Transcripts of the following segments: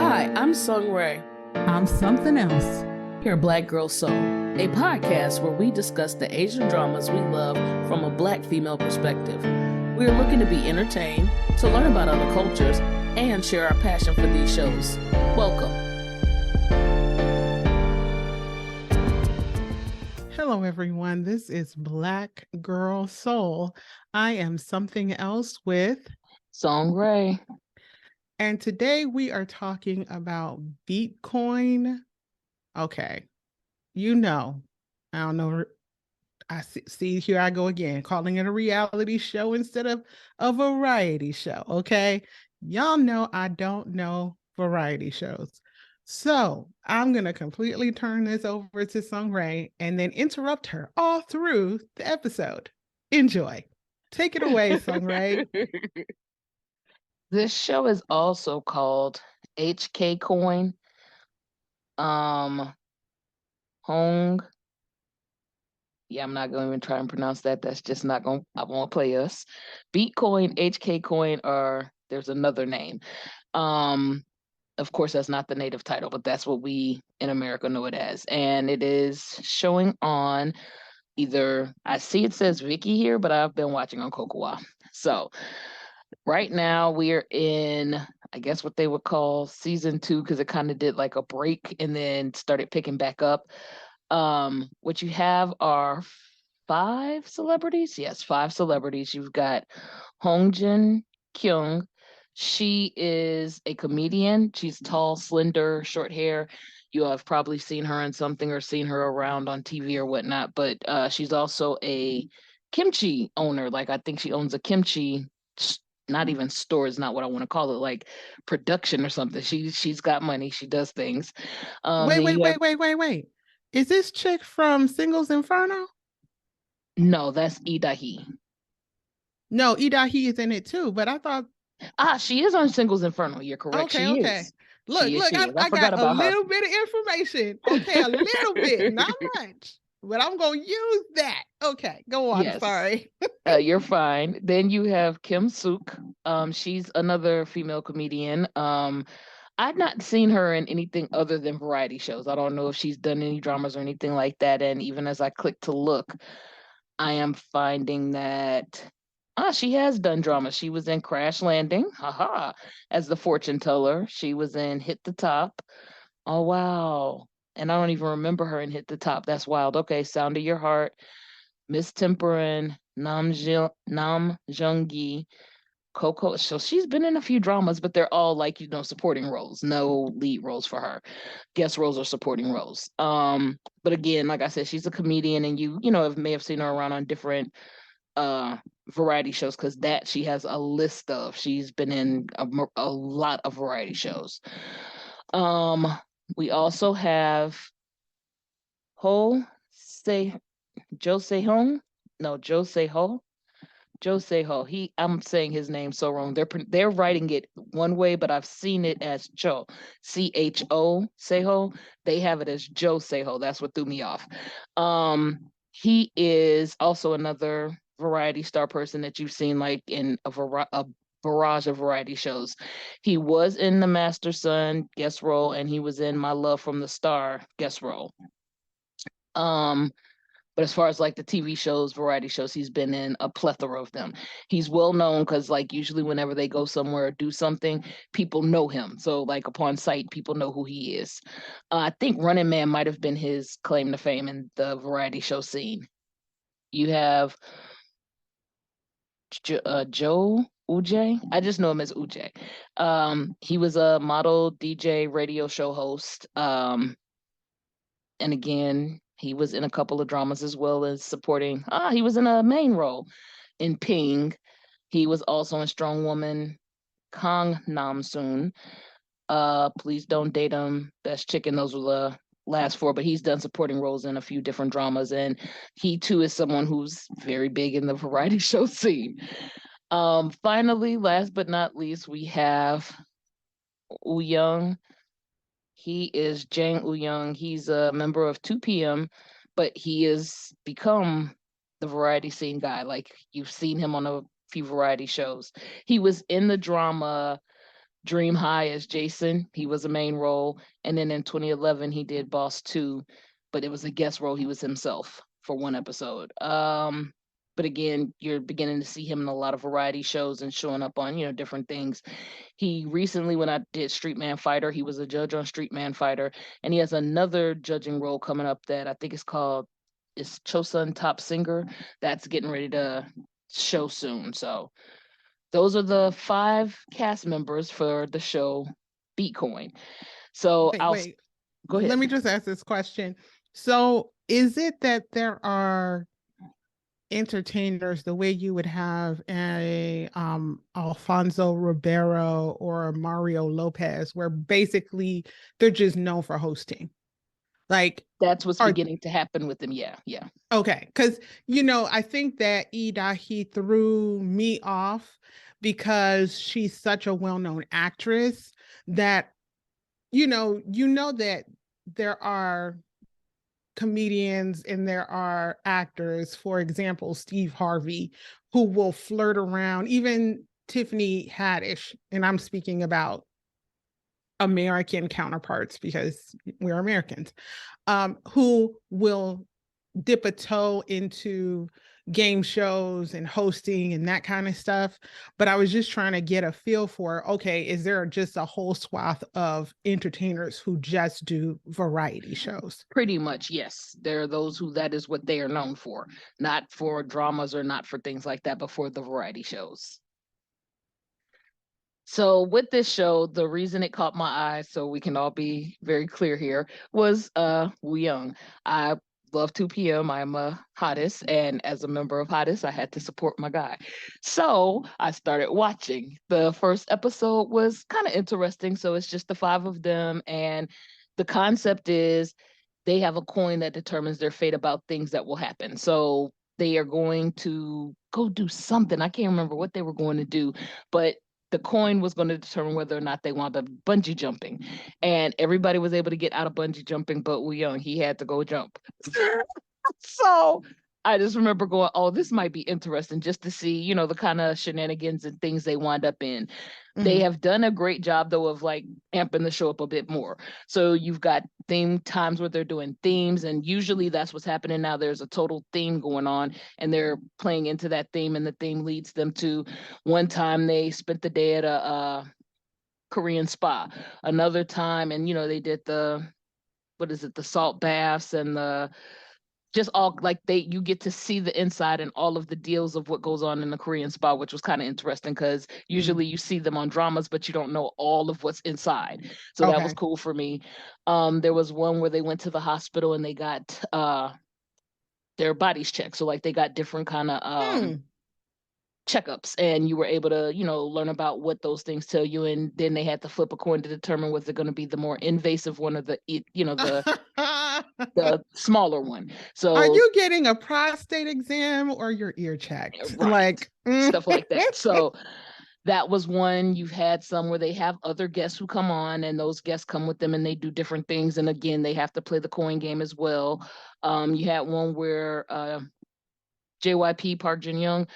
Hi, I'm Song Rae. I'm something else. Here at Black Girl Seoul, a podcast where we discuss the Asian dramas we love from a Black female perspective. We are looking to be entertained, to learn about other cultures, and share our passion for these shows. Welcome. Hello, everyone. This is Black Girl Soul. I am something else with Song Rae. And today we are talking about Bitcoin. Okay. I don't know. I see here I go again, calling it a reality show instead of a variety show. Okay. Y'all know I don't know variety shows. So I'm going to completely turn this over to Song Rae and then interrupt her all through the episode. Enjoy. Take it away, Song Rae. This show is also called HK Coin. Hong. Yeah, I'm not going to even try and pronounce that. That's just not going to, I won't play us. Bitcoin, HK Coin, or there's another name. Of course, that's not the native title, but that's what we in America know it as. And it is showing on I see it says Vicky here, but I've been watching on Kokowa. So right now we are in, I guess what they would call season 2, because it kind of did like a break and then started picking back up. What you have are 5 celebrities. Yes, 5 celebrities. You've got Hong Jin Kyung. She is a comedian. She's tall, slender, short hair. You have probably seen her in something or seen her around on TV or whatnot, but she's also a kimchi owner. Like, I think she owns a kimchi, not even store is not what I want to call it, like production or something. She's got money. She does things. Wait. Is this chick from Singles Inferno? No, that's Idahi. No, Idahi is in it too, but I thought... she is on Singles Inferno. You're correct. Okay. Is. Look, I forgot got a about little her. bit of information. Okay, a little bit, not much, but I'm going to use that. Okay, go on. Yes. Sorry. You're fine. Then you have Kim Sook. She's another female comedian. I've not seen her in anything other than variety shows. I don't know if she's done any dramas or anything like that. And even as I click to look, I am finding that she has done drama. She was in Crash Landing, as the fortune teller. She was in Hit the Top. Oh, wow. And I don't even remember her in Hit the Top. That's wild. Okay, Sound of Your Heart, Miss Temperin, Nam Jung-gi, Coco. So she's been in a few dramas, but they're all like, supporting roles. No lead roles for her. Guest roles or supporting roles. But again, like I said, she's a comedian, and you may have seen her around on different variety shows, because that she has a list of. She's been in a lot of variety shows. We also have Ho Se Jo Se Hong. No, Jo Se Ho. Jo Se Ho. I'm saying his name so wrong. They're writing it one way, but I've seen it as Cho, CHO Seho. They have it as Jo Seho. That's what threw me off. He is also another variety star person that you've seen like in a barrage of variety shows. He was in The Master Son guest role, and he was in My Love from the Star guest role. But as far as like the TV shows, variety shows, he's been in a plethora of them. He's well known because like usually whenever they go somewhere or do something, people know him. So like upon sight, people know who he is. I think Running Man might have been his claim to fame in the variety show scene. You have Joo Woo Jae. I just know him as Woo Jae. He was a model, DJ, radio show host. And again, he was in a couple of dramas as well as supporting. He was in a main role in Ping. He was also in Strong Woman, Kang Nam Soon. Please Don't Date Him, That's Chicken. Those were the last 4, but he's done supporting roles in a few different dramas. And he too is someone who's very big in the variety show scene. Finally, last but not least, we have Woo Young. He is Jang Woo Young. He's a member of 2PM, but he has become the variety scene guy. Like, you've seen him on a few variety shows. He was in the drama Dream High as Jason. He was a main role. And then in 2011, he did Boss 2, but it was a guest role. He was himself for one episode. But again, you're beginning to see him in a lot of variety shows and showing up on, different things. He recently, when I did Street Man Fighter, he was a judge on Street Man Fighter. And he has another judging role coming up that I think is called is Chosun Top Singer. That's getting ready to show soon. So those are the 5 cast members for the show Bitcoin. So Wait, I'll wait. go Let ahead. me just ask this question. So, is it that there are entertainers the way you would have a Alfonso Ribeiro or Mario Lopez, where basically they're just known for hosting? Like, That's what's are beginning to happen with them. Yeah, yeah. okay, because I think that Ida he threw me off because she's such a well-known actress that that there are comedians and there are actors, for example, Steve Harvey, who will flirt around, even Tiffany Haddish, and I'm speaking about American counterparts because we're Americans, who will dip a toe into game shows and hosting and that kind of stuff. But I was just trying to get a feel for, okay, is there just a whole swath of entertainers who just do variety shows? Pretty much, yes. There are those who that is what they are known for, not for dramas or not for things like that, but for the variety shows. So with this show, the reason it caught my eye, so we can all be very clear here, was Woo Young. I love 2 p.m. I'm a hottest, and as a member of hottest, I had to support my guy. So I started watching. The first episode was kind of interesting. So it's just the 5 of them, and the concept is they have a coin that determines their fate about things that will happen. So they are going to go do something. I can't remember what they were going to do, but the coin was going to determine whether or not they wound up bungee jumping. And everybody was able to get out of bungee jumping, but Woo Young, he had to go jump. So I just remember going, oh, this might be interesting just to see, the kind of shenanigans and things they wind up in. They Mm-hmm. have done a great job though of like amping the show up a bit more. So you've got theme times where they're doing themes, and usually that's what's happening now. There's a total theme going on, and they're playing into that theme, and the theme leads them to one time they spent the day at a Korean spa. Another time, and they did the what is it, the salt baths and the just all like you get to see the inside and all of the deals of what goes on in the Korean spa, which was kind of interesting because Mm-hmm. usually you see them on dramas, but you don't know all of what's inside. So that was Okay. cool for me. There was one where they went to the hospital and they got their bodies checked. So like they got different kind of Hmm. checkups, and you were able to learn about what those things tell you, and then they had to flip a coin to determine was it going to be the more invasive one or the smaller one. Are So you getting a prostate exam or your ear checked? right, Mm. stuff like that. So that was one. You've had some where they have other guests who come on, and those guests come with them and they do different things, and again they have to play the coin game as well. You had one where JYP Park Jin Young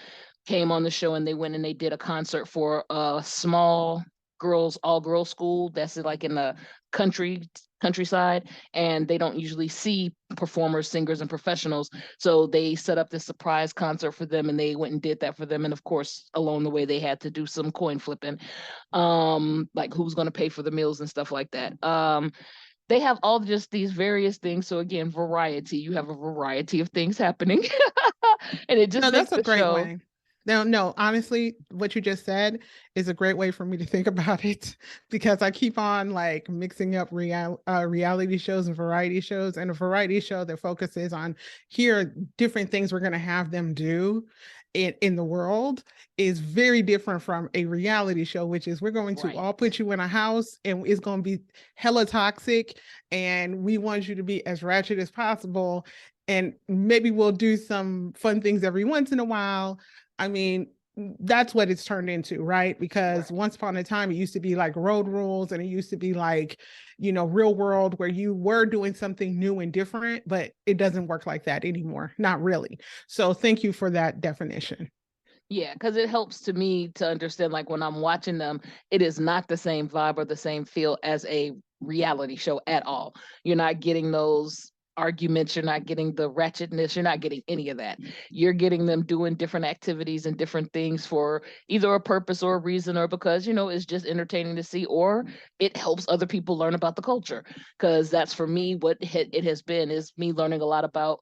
came on the show, and they went and they did a concert for a small girls all girls school that's like in the countryside, and they don't usually see performers, singers, and professionals. So they set up this surprise concert for them, and they went and did that for them. And of course, along the way, they had to do some coin flipping, like who's going to pay for the meals and stuff like that. They have all just these various things. So again, variety. You have a variety of things happening, and it just No, makes that's a the great show way. No, no, honestly, what you just said is a great way for me to think about it because I keep on like mixing up reality shows and variety shows, and a variety show that focuses on here are different things we're going to have them do in the world is very different from a reality show, which is we're going to right. all put you in a house and it's going to be hella toxic, and we want you to be as ratchet as possible, and maybe we'll do some fun things every once in a while. I mean, that's what it's turned into, right? Because Right. once upon a time, it used to be like road rules and it used to be like, real world where you were doing something new and different, but it doesn't work like that anymore. Not really. So thank you for that definition. Yeah, because it helps to me to understand, like when I'm watching them, it is not the same vibe or the same feel as a reality show at all. You're not getting those arguments, you're not getting the ratchetness, you're not getting any of that. You're getting them doing different activities and different things for either a purpose or a reason, or because, it's just entertaining to see, or it helps other people learn about the culture. Because that's for me what it has been, is me learning a lot about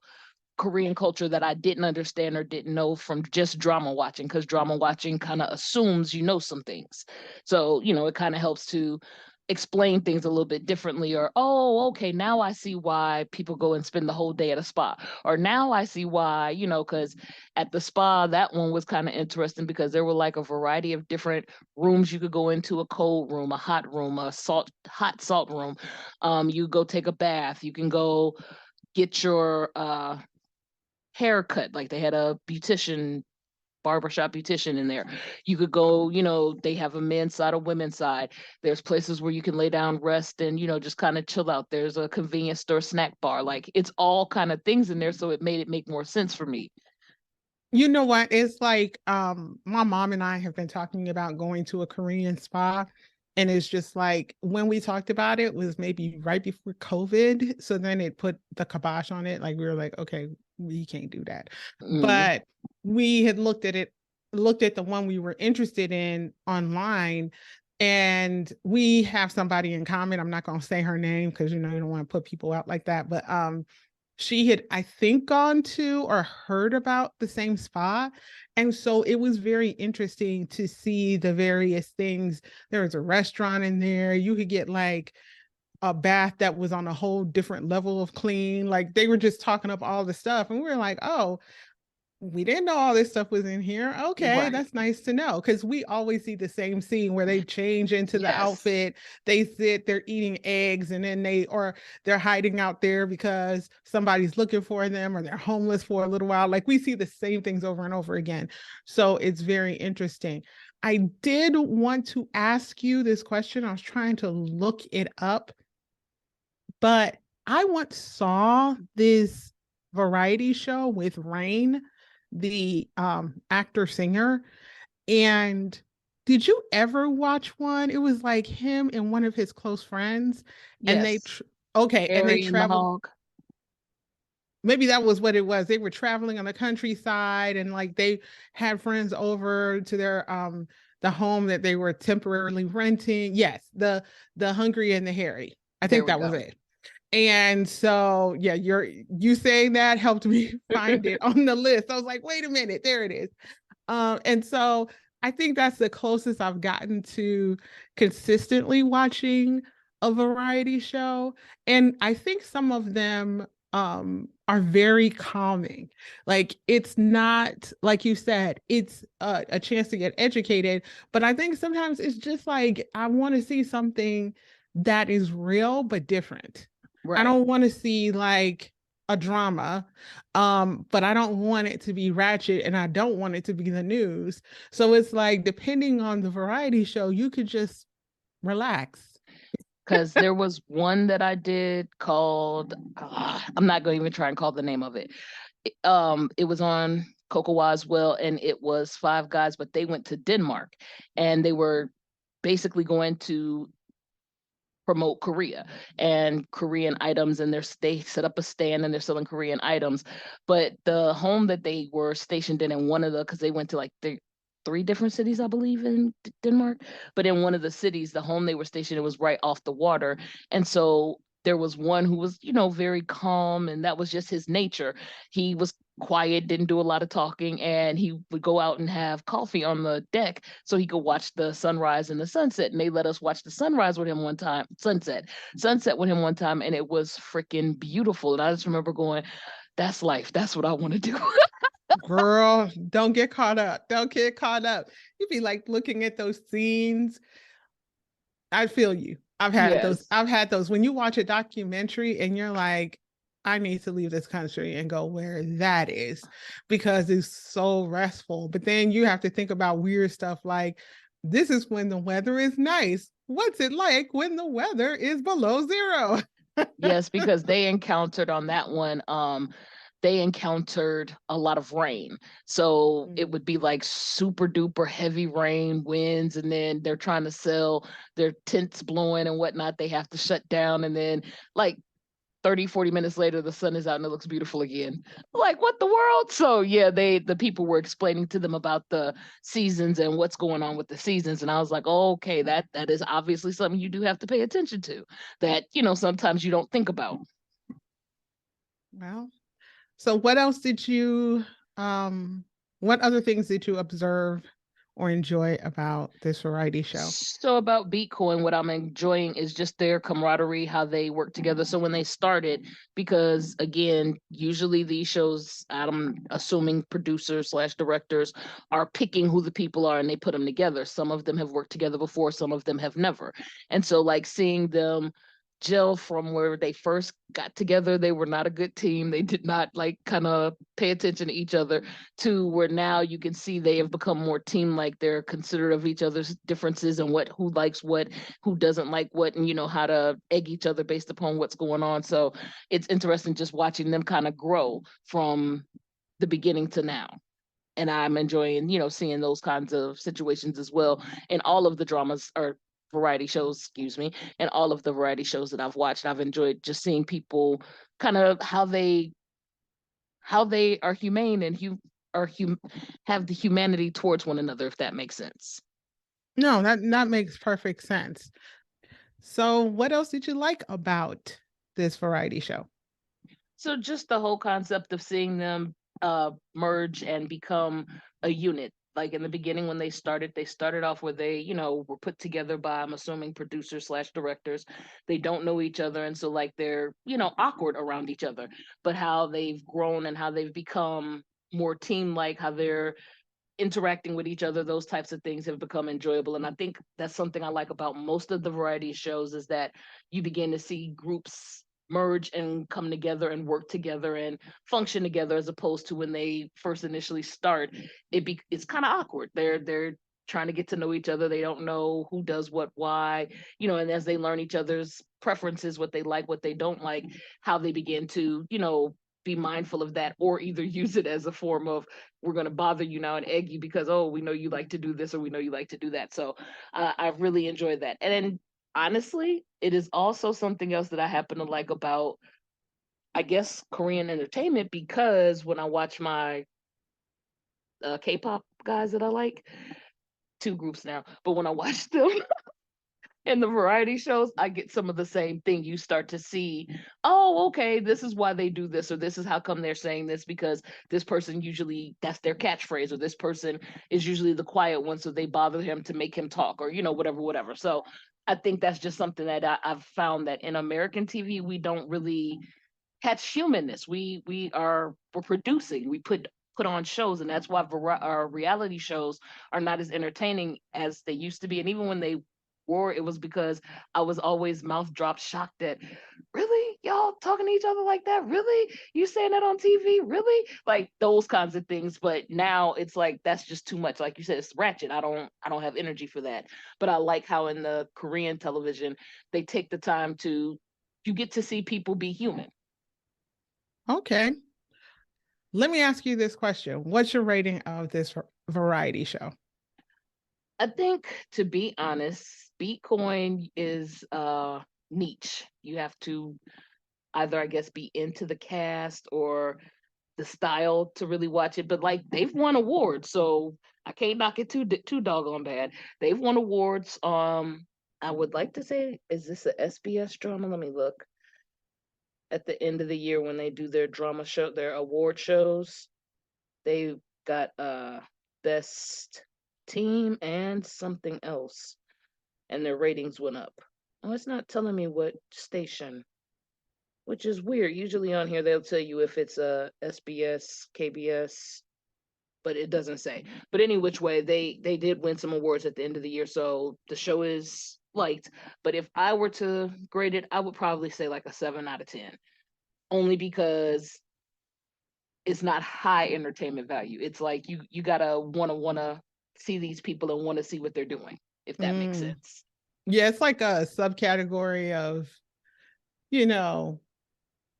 Korean culture that I didn't understand or didn't know from just drama watching, because drama watching kind of assumes you know some things. So, it kind of helps to explain things a little bit differently, or, oh, okay, now I see why people go and spend the whole day at a spa. Or now I see why, because at the spa, that one was kind of interesting because there were like a variety of different rooms you could go into: a cold room, a hot room, a hot salt room. You go take a bath, you can go get your haircut. Like they had a barbershop beautician in there. You could go, they have a men's side, a women's side. There's places where you can lay down, rest, and, just kind of chill out. There's a convenience store snack bar. Like it's all kind of things in there. So it made it make more sense for me. You know what? It's like my mom and I have been talking about going to a Korean spa. And it's just like when we talked about it was maybe right before COVID. So then it put the kibosh on it. Like we were like, okay, we can't do that. Mm, But we had looked at the one we were interested in online. And we have somebody in common. I'm not gonna say her name because you don't want to put people out like that. But she had, I think, gone to or heard about the same spa. And so it was very interesting to see the various things. There was a restaurant in there. You could get like a bath that was on a whole different level of clean. Like they were just talking up all the stuff. And we were like, oh, we didn't know all this stuff was in here. Okay, right. that's nice to know because we always see the same scene where they change into the Yes. outfit. They sit, they're eating eggs, and then they're hiding out there because somebody's looking for them or they're homeless for a little while. Like we see the same things over and over again. So it's very interesting. I did want to ask you this question. I was trying to look it up, but I once saw this variety show with Rain, the actor singer. And did you ever watch one? It was like him and one of his close friends, and Yes. okay, and they Harry and the traveled. Hog. Maybe that was what it was. They were traveling on the countryside, and like they had friends over to their the home that they were temporarily renting. Yes, the Hungry and the Hairy. I There think we that was go. it. And so, yeah, you saying that helped me find it on the list. I was like, wait a minute, there it is. And so I think that's the closest I've gotten to consistently watching a variety show. And I think some of them are very calming. Like it's not, like you said, it's a chance to get educated. But I think sometimes it's just like, I want to see something that is real but different. I Right. don't want to see like a drama, but I don't want it to be ratchet and I don't want it to be the news. So it's like depending on the variety show, you could just relax. Because there was one that I did called, I'm not going to even try and call the name of it. It was on Cocoa as well, and it was five guys, but they went to Denmark, and they were basically going to promote Korea and Korean items, and they set up a stand and they're selling Korean items. But the home that they were stationed in one of the, because they went to like three different cities, I believe, in Denmark. But in one of the cities, the home they were stationed in was right off the water. And so there was one who was, very calm, and that was just his nature. He was quiet, didn't do a lot of talking, and he would go out and have coffee on the deck so he could watch the sunrise and the sunset. And they let us watch the sunrise with him one time, sunset with him one time, and it was freaking beautiful. And I just remember going, that's life. That's what I want to do. Girl, don't get caught up. Don't get caught up. You'd be like looking at those scenes. I feel you. I've had those. Yes. I've had those. When you watch a documentary and you're like, I need to leave this country and go where that is because it's so restful. But then you have to think about weird stuff like this is when the weather is nice. What's it like when the weather is below zero? Yes, because they encountered on that one, they encountered a lot of rain. So it Mm. would be like super duper heavy rain, winds, and then they're trying to sell their tents blowing and whatnot. They have to shut down. And then, like, 30, 40 minutes later, the sun is out and it looks beautiful again. Like, what the world? So yeah, the people were explaining to them about the seasons and what's going on with the seasons. And I was like, oh, okay, that is obviously something you do have to pay attention to, that, sometimes you don't think about. Well, so what else did you what other things did you observe or enjoy about this variety show? So about Bitcoin, what I'm enjoying is just their camaraderie, how they work together. So when they started, because again, usually these shows, I'm assuming producers slash directors are picking who the people are and they put them together. Some of them have worked together before, some of them have never. And so, like, seeing them gel from where they first got together, they were not a good team. They did not, like, kind of pay attention to each other, to where now you can see they have become more team like. They're considerate of each other's differences and who likes what, who doesn't like what, and how to egg each other based upon what's going on. So it's interesting just watching them kind of grow from the beginning to now. And I'm enjoying, seeing those kinds of situations as well. And all of the dramas or variety shows, excuse me, and all of the variety shows that I've watched, I've enjoyed just seeing people kind of how they are humane and have the humanity towards one another, if that makes sense. No, that makes perfect sense. So, what else did you like about this variety show? So just the whole concept of seeing them merge and become a unit. Like in the beginning when they started off where they, were put together by, I'm assuming, producers slash directors. They don't know each other, and so, like, they're, awkward around each other. But how they've grown and how they've become more team like, how they're interacting with each other, those types of things have become enjoyable. And I think that's something I like about most of the variety shows, is that you begin to see groups merge and come together and work together and function together, as opposed to when they first initially start, it's kind of awkward. They're trying to get to know each other. They don't know who does what, why, and as they learn each other's preferences, what they like, what they don't like, how they begin to, be mindful of that, or either use it as a form of, we're going to bother you now and egg you because, oh, we know you like to do this or we know you like to do that. So I've really enjoyed that. And then, honestly, it is also something else that I happen to like about, I guess, Korean entertainment, because when I watch my K-pop guys that I like, two groups now, but when I watch them in the variety shows, I get some of the same thing. You start to see, oh, okay, this is why they do this, or this is how come they're saying this, because this person usually, that's their catchphrase, or this person is usually the quiet one, so they bother him to make him talk, or, whatever, whatever. So I think that's just something that I've found that in American TV, we don't really catch humanness. We're producing, we put on shows, and that's why our reality shows are not as entertaining as they used to be. And even when they were, it was because I was always mouth dropped, shocked at, really, y'all talking to each other like that? Really, you saying that on TV? Really, like those kinds of things. But now it's like, that's just too much. Like you said, it's ratchet. I don't have energy for that. But I like how in the Korean television they take the time to, you get to see people be human. Okay. Let me ask you this question. What's your rating of this variety show? I think, to be honest, Bitcoin is niche. You have to either, I guess, be into the cast or the style to really watch it. But, like, they've won awards, so I can't knock it too doggone bad. They've won awards. I would like to say, is this a SBS drama? Let me look. At the end of the year when they do their drama show, their award shows, they got best team and something else, and their ratings went up. Oh, it's not telling me what station, which is weird. Usually on here they'll tell you if it's a SBS, KBS, but it doesn't say. But any which way, they did win some awards at the end of the year, so the show is liked. But if I were to grade it, I would probably say like a 7 out of 10, only because it's not high entertainment value. It's like you gotta wanna see these people and want to see what they're doing, if that makes Mm. sense. Yeah, it's like a subcategory of, you know,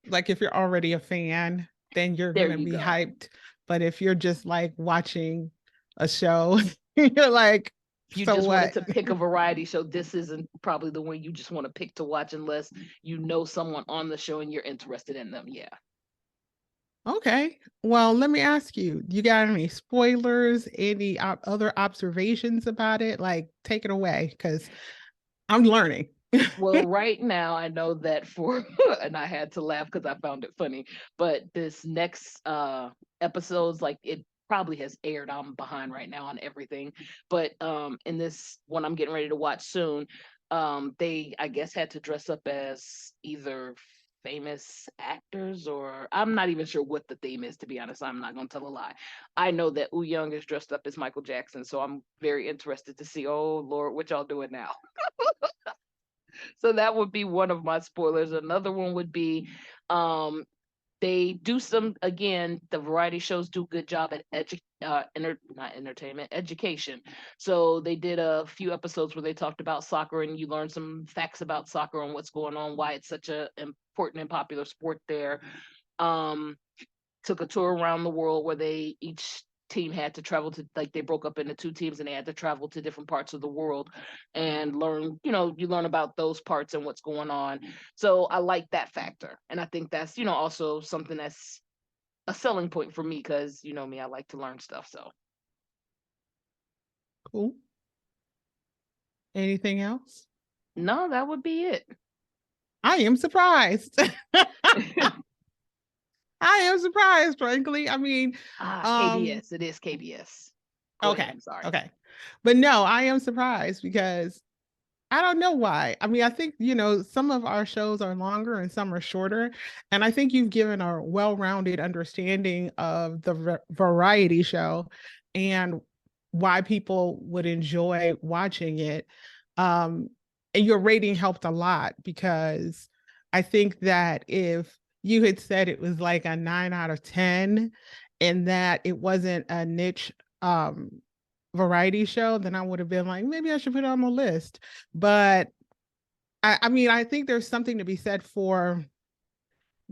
like if you're already a fan. then you're There gonna you be go. hyped. But if you're just like watching a show, you're like, If you so just wanted what? to pick a variety show, this isn't probably the one you just want to pick to watch unless you know someone on the show and you're interested in them. Yeah. Okay. Well, let me ask you, you got any spoilers, any other observations about it? Like, take it away because I'm learning. Well, right now I know that for and I had to laugh because I found it funny, but this next episodes, like it probably has aired. I'm behind right now on everything. But in this one I'm getting ready to watch soon, they I guess had to dress up as either famous actors or I'm not even sure what the theme is, to be honest. I'm not gonna tell a lie. I know that Woo Young is dressed up as Michael Jackson, so I'm very interested to see, oh Lord, what y'all doing now? So that would be one of my spoilers. Another one would be um they do some, again, the variety shows do a good job at not entertainment, education. So they did a few episodes where they talked about soccer and you learn some facts about soccer and what's going on, why it's such a important and popular sport there. Um Took a tour around the world where they each team had to travel to, like, they broke up into two teams and they had to travel to different parts of the world and learn, you learn about those parts and what's going on. So I like that factor, and I think that's, also something that's a selling point for me because you know me, I like to learn stuff. So Cool. Anything else? no, that would be it. I am surprised. I am surprised, frankly. I mean, um, KBS, it is KBS. Go ahead, okay, I'm sorry. okay. But no, I am surprised because I don't know why. I mean, I think, some of our shows are longer and some are shorter. And I think you've given a well-rounded understanding of the variety show and why people would enjoy watching it. Um, and your rating helped a lot because I think that if you had said it was like a 9 out of 10 and that it wasn't a niche variety show, then I would have been like, maybe I should put it on the list. But I mean, I think there's something to be said for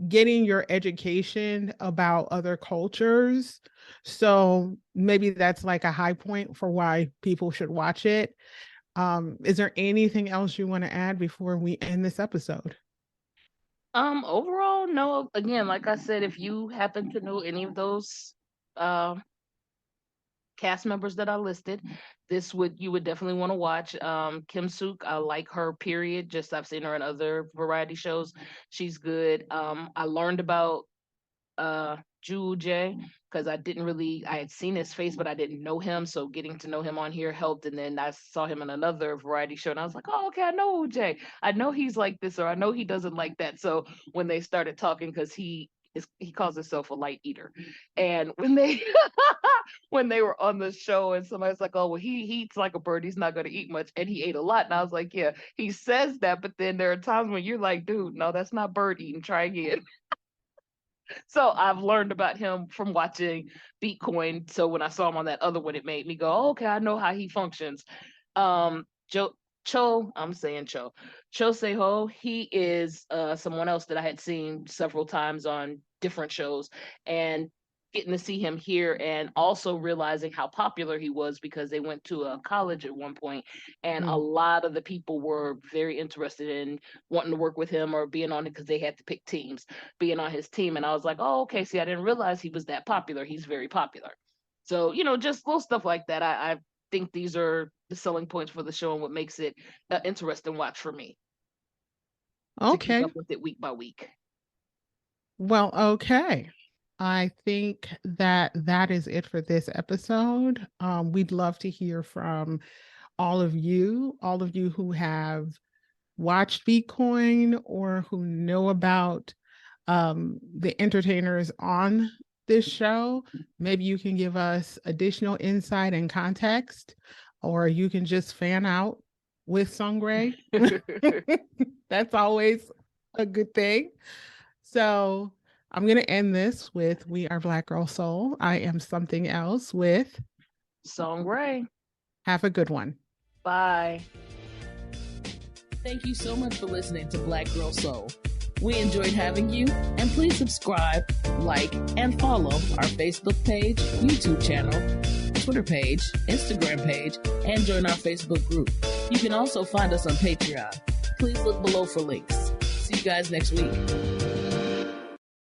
getting your education about other cultures. So maybe that's like a high point for why people should watch it. Is there anything else you want to add before we end this episode? Overall, no. Again, like I said, if you happen to know any of those uh cast members that I listed, this would you would definitely want to watch. Kim Sook, I like her. Period. Just I've seen her in other variety shows. She's good. I learned about Joo Woo Jae because I had seen his face, but I didn't know him. So getting to know him on here helped. And then I saw him in another variety show, and I was like, oh, okay, I know Woo Jae. I know he's like this, or I know he doesn't like that. So when they started talking, because he calls himself a light eater, and when they when they were on the show, and somebody's like, oh, well, he eats like a bird. He's not going to eat much, and he ate a lot. And I was like, yeah, he says that, but then there are times when you're like, dude, no, that's not bird eating. Try again. So I've learned about him from watching Bitcoin. So when I saw him on that other one, it made me go, oh, okay, I know how he functions. Joe I'm saying Cho Seho, he is someone else that I had seen several times on different shows, and getting to see him here and also realizing how popular he was because they went to a college at one point and a Mm. lot of the people were very interested in wanting to work with him or being on it because they had to pick teams, being on his team. And I was like, oh, okay, see, I didn't realize he was that popular. He's very popular. So, just little stuff like that. I think these are the selling points for the show and what makes it an interesting watch for me to keep Okay. up with it week by week. Well, okay. I think that that is it for this episode. We'd love to hear from all of you who have watched Bitcoin or who know about the entertainers on this show. Maybe you can give us additional insight and context, or you can just fan out with Song Rae. That's always a good thing. So I'm going to end this with We Are Black Girl Soul. I am something else with Song Rae. Have a good one. Bye. Thank you so much for listening to Black Girl Soul. We enjoyed having you, and please subscribe, like, and follow our Facebook page, YouTube channel, Twitter page, Instagram page, and join our Facebook group. You can also find us on Patreon. Please look below for links. See you guys next week.